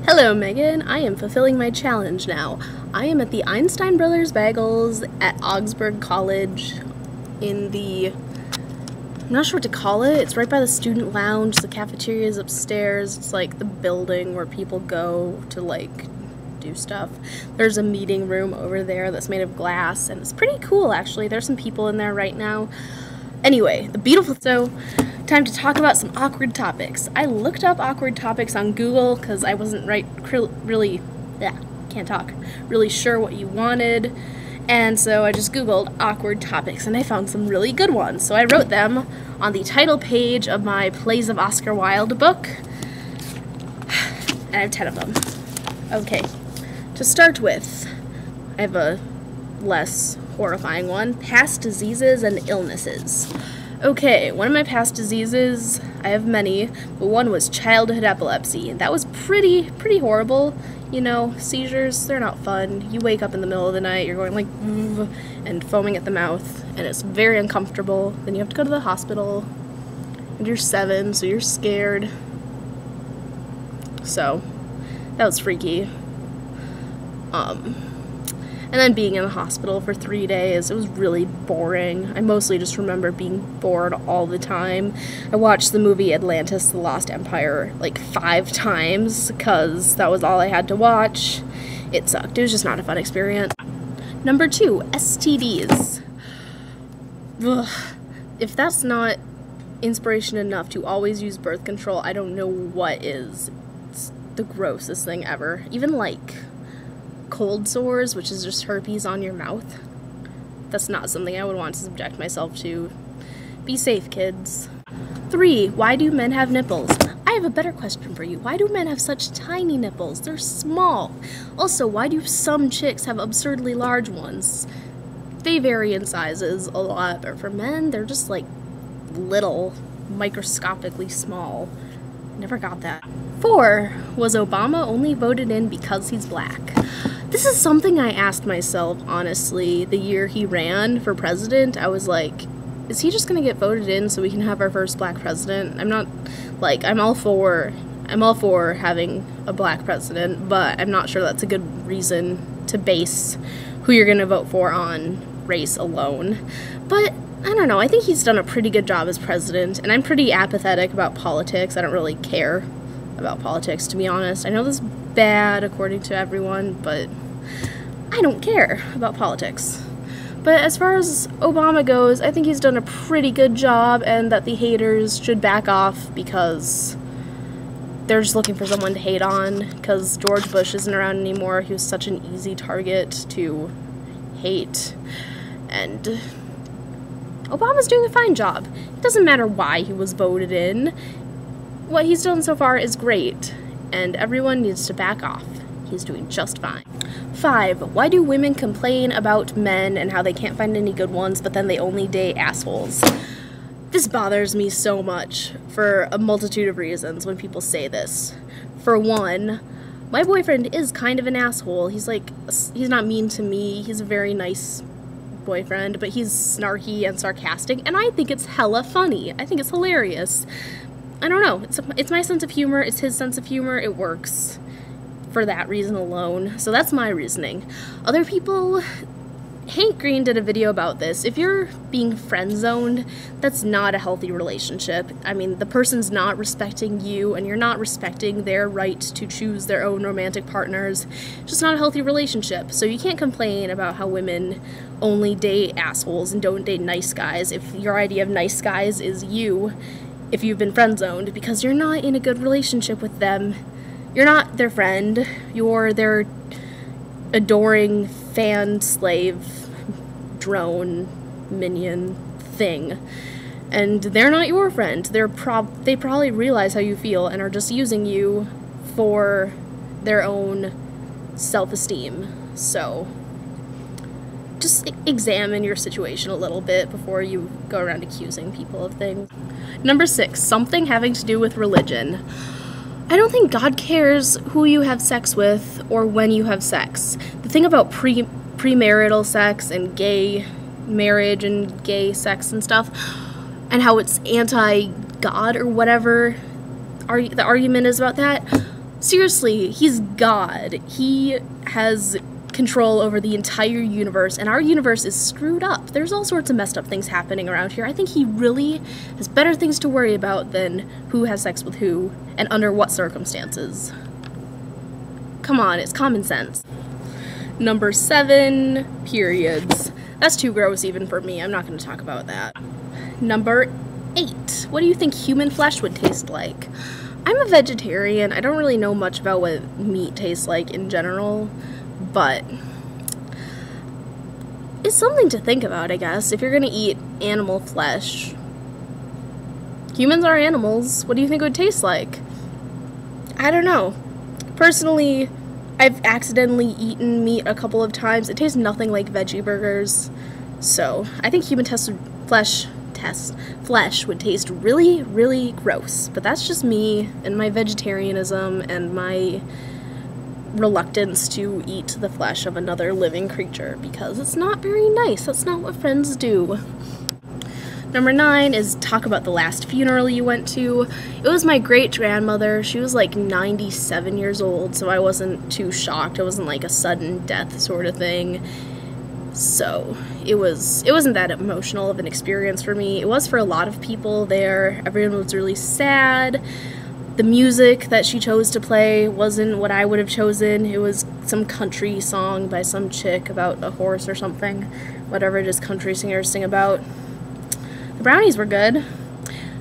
Hello, Megan. I am fulfilling my challenge now. I am at the Einstein Brothers Bagels at Augsburg College in the... I'm not sure what to call it. It's right by the student lounge. The cafeteria is upstairs. It's like the building where people go to, like, do stuff. There's a meeting room over there that's made of glass, and it's pretty cool, actually. There's some people in there right now. Anyway, so time to talk about some awkward topics. I looked up awkward topics on Google because I wasn't really sure what you wanted, and so I just Googled awkward topics and I found some really good ones. So I wrote them on the title page of my Plays of Oscar Wilde book, and I have 10 of them. Okay, to start with, I have a less horrifying one: past diseases and illnesses. Okay, one of my past diseases, I have many, but one was childhood epilepsy. That was pretty horrible. You know, seizures, they're not fun. You wake up in the middle of the night, you're going like, and foaming at the mouth, and it's very uncomfortable. Then you have to go to the hospital, and you're 7, so you're scared. So, that was freaky. And then being in the hospital for 3 days, it was really boring. I mostly just remember being bored all the time. I watched the movie Atlantis: The Lost Empire like 5 times because that was all I had to watch. It sucked. It was just not a fun experience. Number 2, STDs. Ugh. If that's not inspiration enough to always use birth control, I don't know what is. It's the grossest thing ever. Even like cold sores, which is just herpes on your mouth. That's not something I would want to subject myself to. Be safe, kids. 3, why do men have nipples? I have a better question for you. Why do men have such tiny nipples? They're small. Also, why do some chicks have absurdly large ones? They vary in sizes a lot, but for men, they're just like little, microscopically small. Never got that. 4, was Obama only voted in because he's black? This is something I asked myself, honestly, the year he ran for president. I was like, is he just gonna get voted in so we can have our first black president? I'm all for having a black president, but I'm not sure that's a good reason to base who you're gonna vote for on race alone. But I don't know, I think he's done a pretty good job as president, and I'm pretty apathetic about politics. I don't really care about politics, to be honest. I know this is bad according to everyone, but I don't care about politics. But as far as Obama goes, I think he's done a pretty good job, and that the haters should back off because they're just looking for someone to hate on, because George Bush isn't around anymore. He was such an easy target to hate, and Obama's doing a fine job. It doesn't matter why he was voted in. What he's done so far is great, and everyone needs to back off. He's doing just fine. 5, why do women complain about men and how they can't find any good ones, but then they only date assholes? This bothers me so much for a multitude of reasons when people say this. For one, my boyfriend is kind of an asshole. He's not mean to me. He's a very nice boyfriend, but he's snarky and sarcastic, and I think it's hella funny. I think it's hilarious. I don't know, it's my sense of humor, it's his sense of humor, it works for that reason alone. So that's my reasoning. Other people, Hank Green did a video about this. If you're being friend-zoned, that's not a healthy relationship. I mean, the person's not respecting you, and you're not respecting their right to choose their own romantic partners. It's just not a healthy relationship. So you can't complain about how women only date assholes and don't date nice guys if your idea of nice guys is you. If you've been friend-zoned, because you're not in a good relationship with them. You're not their friend, you're their adoring fan, slave, drone, minion thing. And they're not your friend. They probably realize how you feel and are just using you for their own self-esteem. So just examine your situation a little bit before you go around accusing people of things. Number 6, something having to do with religion. I don't think God cares who you have sex with or when you have sex. The thing about premarital sex and gay marriage and gay sex and stuff, and how it's anti-God or whatever the argument is about that, Seriously, he's God. He has control over the entire universe, and our universe is screwed up. There's all sorts of messed up things happening around here. I think he really has better things to worry about than who has sex with who and under what circumstances. Come on, it's common sense. Number 7, periods. That's too gross even for me. I'm not going to talk about that. Number 8. What do you think human flesh would taste like? I'm a vegetarian. I don't really know much about what meat tastes like in general, but it's something to think about, I guess. If you're gonna eat animal flesh, humans are animals. What do you think it would taste like? I don't know. Personally, I've accidentally eaten meat a couple of times. It tastes nothing like veggie burgers, so I think human flesh would taste really, really gross. But that's just me and my vegetarianism and my reluctance to eat the flesh of another living creature, because it's not very nice. That's not what friends do. Number 9 is talk about the last funeral you went to. It was my great-grandmother. She was like 97 years old, so I wasn't too shocked. It wasn't like a sudden death sort of thing. So it wasn't that emotional of an experience for me. It was for a lot of people there. Everyone was really sad. The music that she chose to play wasn't what I would have chosen. It was some country song by some chick about a horse or something. Whatever it is country singers sing about. The brownies were good.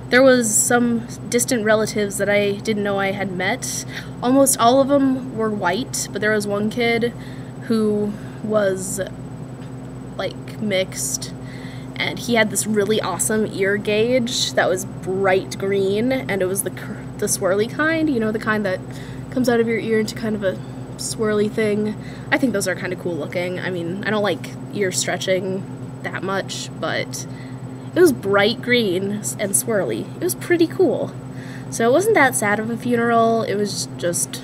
There was some distant relatives that I didn't know I had met. Almost all of them were white, but there was one kid who was like mixed, and he had this really awesome ear gauge that was bright green, and it was the swirly kind, you know, the kind that comes out of your ear into kind of a swirly thing. I think those are kind of cool looking. I mean, I don't like ear stretching that much, but it was bright green and swirly. It was pretty cool. So it wasn't that sad of a funeral. It was just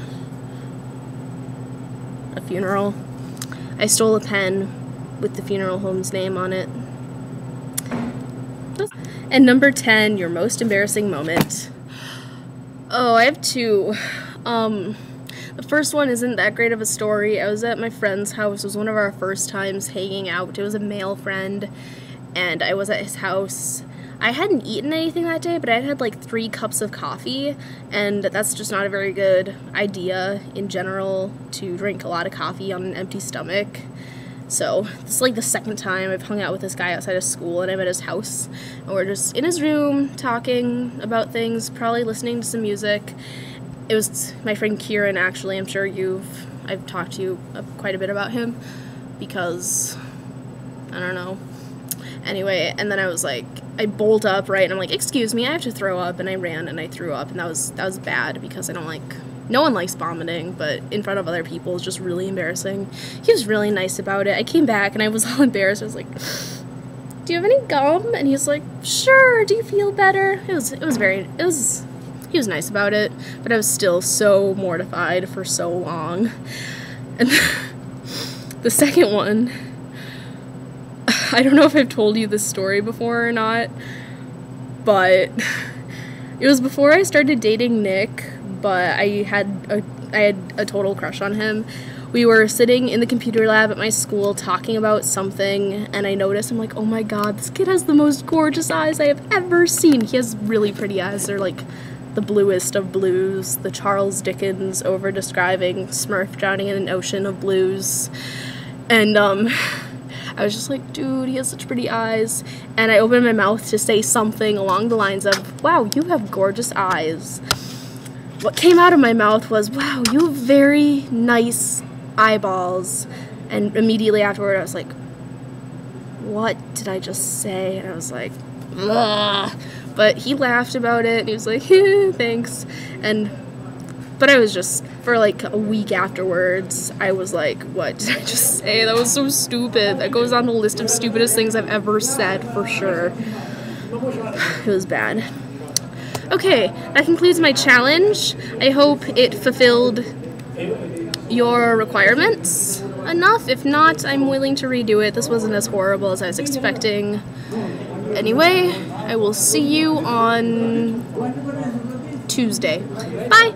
a funeral. I stole a pen with the funeral home's name on it. And number 10, your most embarrassing moment. Oh, I have 2. The first one isn't that great of a story. I was at my friend's house. It was one of our first times hanging out. It was a male friend, and I was at his house. I hadn't eaten anything that day, but I had like 3 cups of coffee, and that's just not a very good idea in general to drink a lot of coffee on an empty stomach. So this is like the second time I've hung out with this guy outside of school, and I'm at his house, and we're just in his room talking about things, probably listening to some music. It was my friend Kieran, actually. I'm sure I've talked to you quite a bit about him, because, I don't know. Anyway, and then I was like, I bolt up, right, and I'm like, excuse me, I have to throw up, and I ran and I threw up, and that was bad, because I don't like, no one likes vomiting, but in front of other people is just really embarrassing. He was really nice about it. I came back and I was all embarrassed. I was like, do you have any gum? And he was like, sure, do you feel better? He was nice about it, but I was still so mortified for so long. And the second one, I don't know if I've told you this story before or not, but it was before I started dating Nick, but I had a total crush on him. We were sitting in the computer lab at my school talking about something, and I noticed, I'm like, oh my god, this kid has the most gorgeous eyes I have ever seen. He has really pretty eyes. They're like the bluest of blues, the Charles Dickens over-describing Smurf drowning in an ocean of blues. And I was just like, dude, he has such pretty eyes. And I opened my mouth to say something along the lines of, wow, you have gorgeous eyes. What came out of my mouth was, wow, you have very nice eyeballs. And immediately afterward, I was like, what did I just say? And I was like, ugh. But he laughed about it, and he was like, thanks. But I was just, for like a week afterwards, I was like, what did I just say? That was so stupid. That goes on the list of stupidest things I've ever said, for sure. It was bad. Okay, that concludes my challenge. I hope it fulfilled your requirements enough. If not, I'm willing to redo it. This wasn't as horrible as I was expecting. Anyway, I will see you on Tuesday. Bye!